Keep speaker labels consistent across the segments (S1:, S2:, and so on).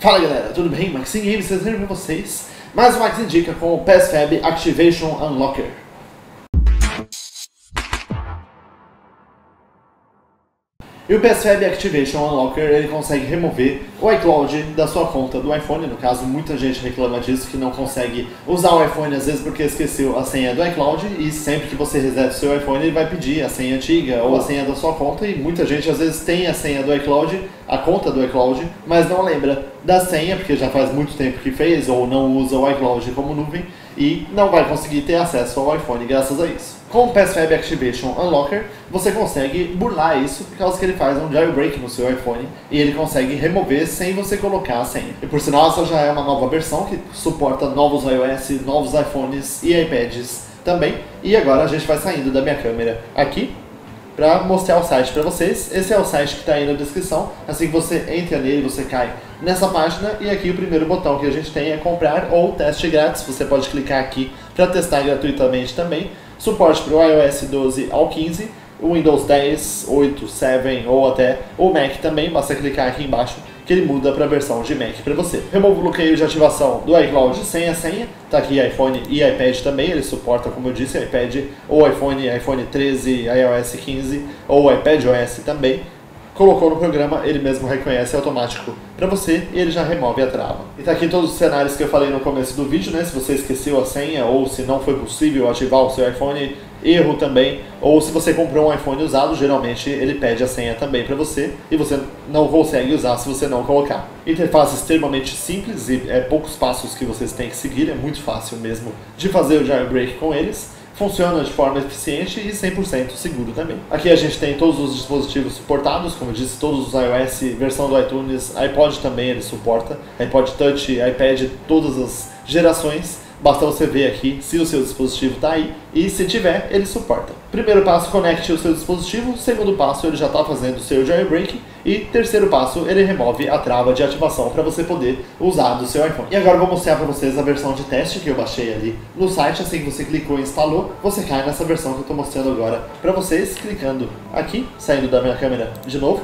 S1: Fala galera, tudo bem? Maxim Games trazendo pra vocês mais uma Max Indica com o PSFAB Activation Unlocker. E o PSFAB Activation Unlocker, ele consegue remover o iCloud da sua conta do iPhone. No caso, muita gente reclama disso, que não consegue usar o iPhone às vezes porque esqueceu a senha do iCloud, e sempre que você reseta o seu iPhone ele vai pedir a senha antiga ou a senha da sua conta, e muita gente às vezes tem a senha do iCloud, a conta do iCloud, mas não lembra da senha porque já faz muito tempo que fez ou não usa o iCloud como nuvem e não vai conseguir ter acesso ao iPhone graças a isso. Com o PSFAB Activation Unlocker, você consegue burlar isso por causa que ele faz um jailbreak no seu iPhone e ele consegue remover sem você colocar a senha. E por sinal, essa já é uma nova versão que suporta novos iOS, novos iPhones e iPads também. E agora a gente vai saindo da minha câmera aqui para mostrar o site para vocês. Esse é o site que está aí na descrição. Assim que você entra nele, você cai nessa página e aqui o primeiro botão que a gente tem é comprar ou teste grátis. Você pode clicar aqui para testar gratuitamente também. Suporte para o iOS 12 ao 15, o Windows 10, 8, 7 ou até o Mac também. Basta clicar aqui embaixo que ele muda para a versão de Mac para você. Remova o bloqueio de ativação do iCloud sem a senha. Tá aqui iPhone e iPad também, ele suporta, como eu disse, iPad ou iPhone 13, iOS 15 ou iPadOS também. Colocou no programa, ele mesmo reconhece automático para você e ele já remove a trava. E tá aqui todos os cenários que eu falei no começo do vídeo, né? Se você esqueceu a senha ou se não foi possível ativar o seu iPhone, erro também. Ou se você comprou um iPhone usado, geralmente ele pede a senha também para você e você não consegue usar se você não colocar. Interface extremamente simples e poucos passos que vocês têm que seguir, é muito fácil mesmo de fazer o jailbreak com eles. Funciona de forma eficiente e 100% seguro também. Aqui a gente tem todos os dispositivos suportados, como eu disse, todos os iOS, versão do iTunes, iPod também ele suporta, iPod Touch, iPad, todas as gerações. Basta você ver aqui se o seu dispositivo está aí e se tiver, ele suporta. Primeiro passo, conecte o seu dispositivo. Segundo passo, ele já está fazendo o seu jailbreak. E terceiro passo, ele remove a trava de ativação para você poder usar do seu iPhone. E agora eu vou mostrar para vocês a versão de teste que eu baixei ali no site. Assim que você clicou e instalou, você cai nessa versão que eu estou mostrando agora para vocês. Clicando aqui, saindo da minha câmera de novo.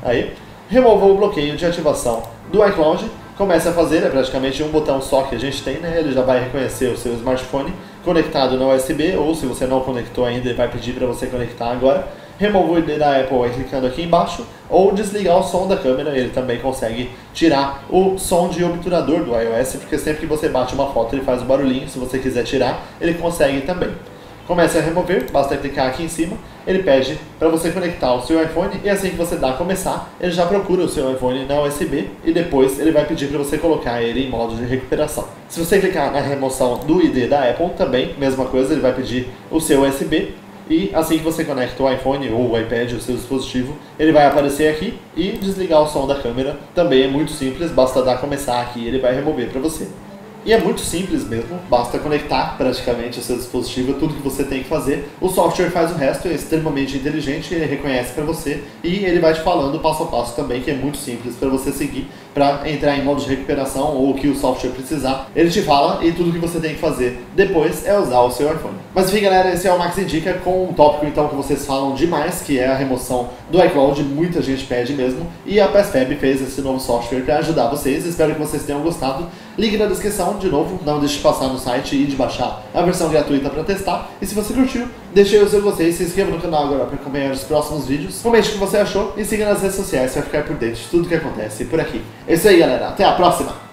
S1: Aí, removou o bloqueio de ativação do iCloud. Comece a fazer, é praticamente um botão só que a gente tem, né? Ele já vai reconhecer o seu smartphone conectado no USB, ou se você não conectou ainda, ele vai pedir para você conectar agora. Remova o ID da Apple clicando aqui embaixo, ou desligar o som da câmera, ele também consegue tirar o som de obturador do iOS, porque sempre que você bate uma foto ele faz um barulhinho, se você quiser tirar, ele consegue também. Comece a remover, basta clicar aqui em cima, ele pede para você conectar o seu iPhone e assim que você dá a começar, ele já procura o seu iPhone na USB e depois ele vai pedir para você colocar ele em modo de recuperação. Se você clicar na remoção do ID da Apple também, mesma coisa, ele vai pedir o seu USB e assim que você conecta o iPhone ou o iPad, o seu dispositivo, ele vai aparecer aqui e desligar o som da câmera. Também é muito simples, basta dar a começar aqui e ele vai remover para você. E é muito simples mesmo, basta conectar praticamente o seu dispositivo, tudo que você tem que fazer. O software faz o resto, é extremamente inteligente, ele reconhece para você e ele vai te falando passo a passo também, que é muito simples para você seguir para entrar em modo de recuperação ou o que o software precisar. Ele te fala e tudo que você tem que fazer depois é usar o seu iPhone. Mas enfim galera, esse é o Max Indica com um tópico então que vocês falam demais, que é a remoção do iCloud, muita gente pede mesmo, e a PSFAB fez esse novo software para ajudar vocês, espero que vocês tenham gostado. Link na descrição, de novo, não deixe de passar no site e de baixar a versão gratuita para testar. E se você curtiu, deixe aí o seu gostei, se inscreva no canal agora para acompanhar os próximos vídeos. Comente o que você achou e siga nas redes sociais para ficar por dentro de tudo que acontece por aqui. É isso aí galera, até a próxima!